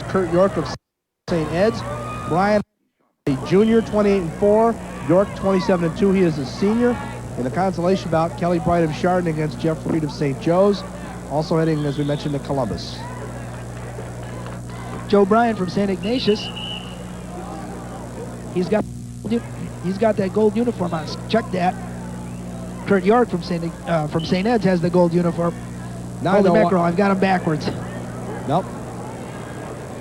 Kurt York of St. Ed's. Bryan, a junior, 28-4. York, 27-2. He is a senior. In the consolation bout, Kelly Bright of Chardon against Jeff Reed of St. Joe's. Also heading, as we mentioned, to Columbus. Joe Bryan from St. Ignatius. He's got that gold uniform on. Check that. Kurt York from St. Ed's has the gold uniform. Holy mackerel, I've got him backwards. Nope.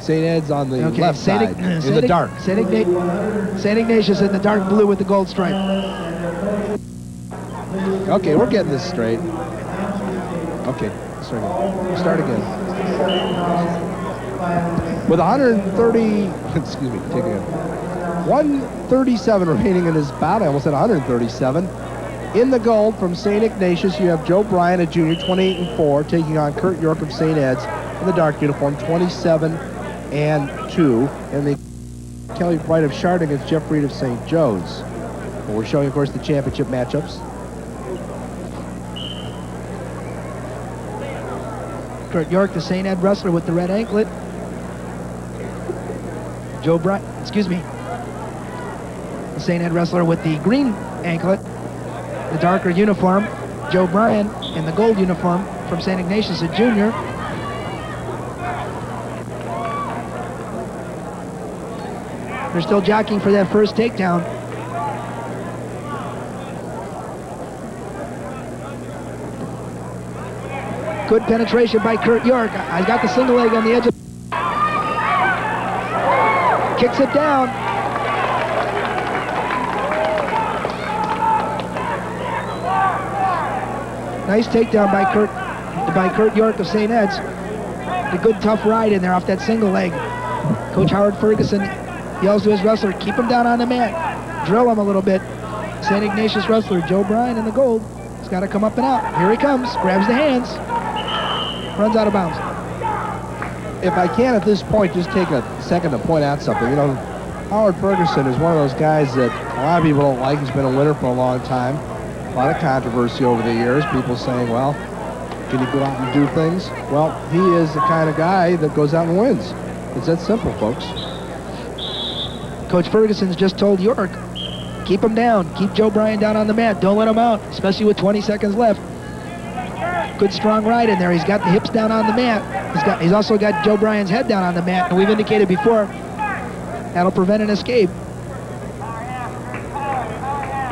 St. Ed's on the left side, in the dark. St. Ignatius in the dark blue with the gold stripe. Okay, we're getting this straight. Okay, start again. With 130, excuse me, take it again. 137 remaining in this bout. I almost said 137. In the gold from St. Ignatius, you have Joe Bryan, a junior, 28-4, taking on Kurt York of St. Ed's in the dark uniform, 27-2. And the Kelly Bright of Chardon against Jeff Reed of St. Joe's. Well, we're showing, of course, the championship matchups. Kurt York, the St. Ed wrestler with the red anklet. Joe Bryan, the St. Ed wrestler with the green anklet, the darker uniform. Joe Bryan in the gold uniform from St. Ignatius, a junior. They're still jockeying for that first takedown. Good penetration by Kurt York. I got the single leg on the edge of... Kicks it down. Nice takedown by Kurt York of St. Ed's. A good tough ride in there off that single leg. Coach Howard Ferguson yells to his wrestler, keep him down on the mat. Drill him a little bit. St. Ignatius wrestler Joe Bryan in the gold. He's got to come up and out. Here he comes. Grabs the hands. Runs out of bounds. If I can at this point just take a second to point out something. You know, Howard Ferguson is one of those guys that a lot of people don't like. He's been a winner for a long time. A lot of controversy over the years. People saying, well, can he go out and do things? Well, he is the kind of guy that goes out and wins. It's that simple, folks. Coach Ferguson's just told York, keep him down. Keep Joe Bryan down on the mat. Don't let him out, especially with 20 seconds left. Good strong ride in there. He's got the hips down on the mat. He's also got Joe Bryan's head down on the mat. And we've indicated before, that'll prevent an escape.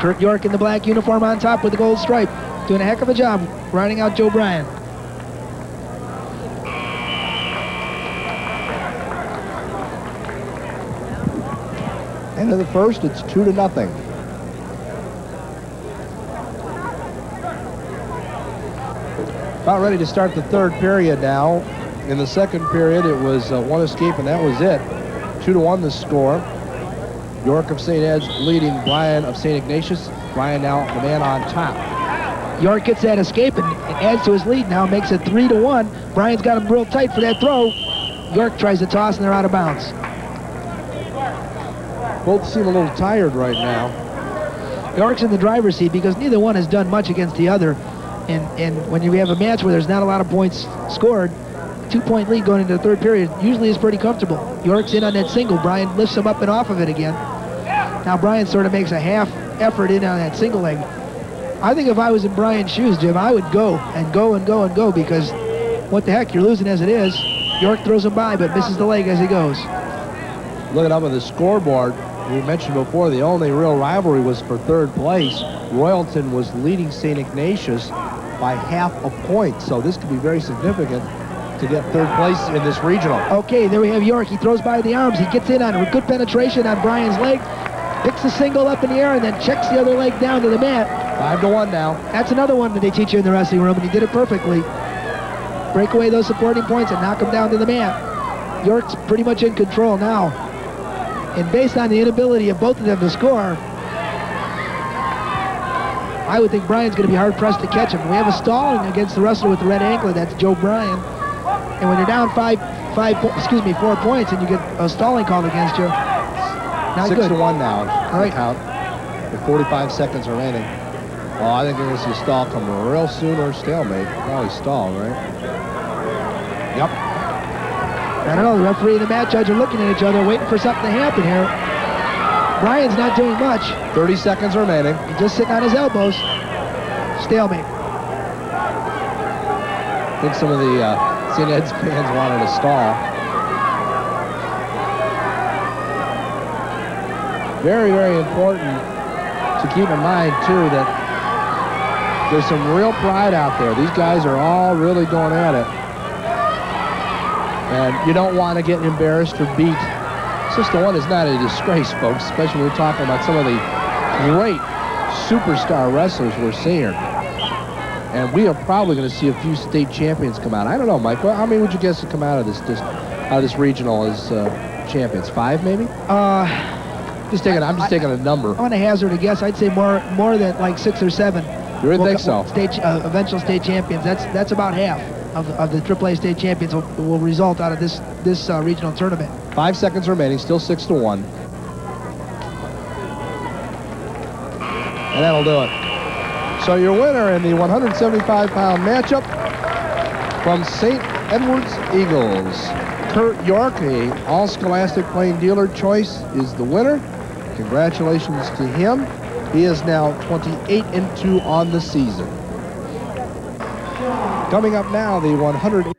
Kurt York in the black uniform on top with the gold stripe. Doing a heck of a job riding out Joe Bryan. End of the first, it's 2-0. About ready to start the third period now. In the second period, it was one escape, and that was it. 2-1 the score. York of St. Ed's leading Bryan of St. Ignatius. Bryan now the man on top. York gets that escape and adds to his lead now, makes it 3-1. Bryan's got him real tight for that throw. York tries to toss, and they're out of bounds. Both seem a little tired right now. York's in the driver's seat because neither one has done much against the other. And when you have a match where there's not a lot of points scored, 2-point lead going into the third period usually is pretty comfortable. York's in on that single. Bryan lifts him up and off of it again. Now Bryan sort of makes a half effort in on that single leg. I think if I was in Bryan's shoes, Jim, I would go and go and go and go because what the heck, you're losing as it is. York throws him by but misses the leg as he goes. Looking up at the scoreboard, we mentioned before the only real rivalry was for third place. Royalton was leading St. Ignatius by half a point, so this could be very significant to get third place in this regional. Okay, there we have York. He throws by the arms. He gets in on it with good penetration on Bryan's leg, picks the single up in the air, and then checks the other leg down to the mat. 5-1 now. That's another one that they teach you in the wrestling room, and he did it perfectly. Break away those supporting points and knock him down to the mat. York's pretty much in control now. And based on the inability of both of them to score, I would think Bryan's going to be hard-pressed to catch him. We have a stalling against the wrestler with the red anklet. That's Joe Bryan. And when you're down 4 points and you get a stalling called against you, not 6-1 good. now. All right. Count. With 45 seconds remaining. Well, I think you're going to see a stall come real soon or stalemate. Probably stall, right? Yep. I don't know, the referee and the match judge are looking at each other, waiting for something to happen here. Bryan's not doing much. 30 seconds remaining. He's just sitting on his elbows. Stalemate. I think some of the St. Ed's fans wanted to stall. Very, very important to keep in mind, too, that there's some real pride out there. These guys are all really going at it. And you don't want to get embarrassed or beat. System 1 is not a disgrace, folks, especially when we're talking about some of the great superstar wrestlers we're seeing. And we are probably going to see a few state champions come out. I don't know, Mike. How many would you guess to come out of this regional as champions? 5, maybe? I'm just taking a number. I'm going to hazard a guess. I'd say more than like 6 or 7. You would think so? Eventual state champions. That's about half of the AAA state champions will result out of this regional tournament. 5 seconds remaining, still 6-1. And that'll do it. So your winner in the 175-pound matchup from St. Edward's Eagles, Kurt York, a all-scholastic plain dealer choice, is the winner. Congratulations to him. He is now 28-2 on the season. Coming up now, the 180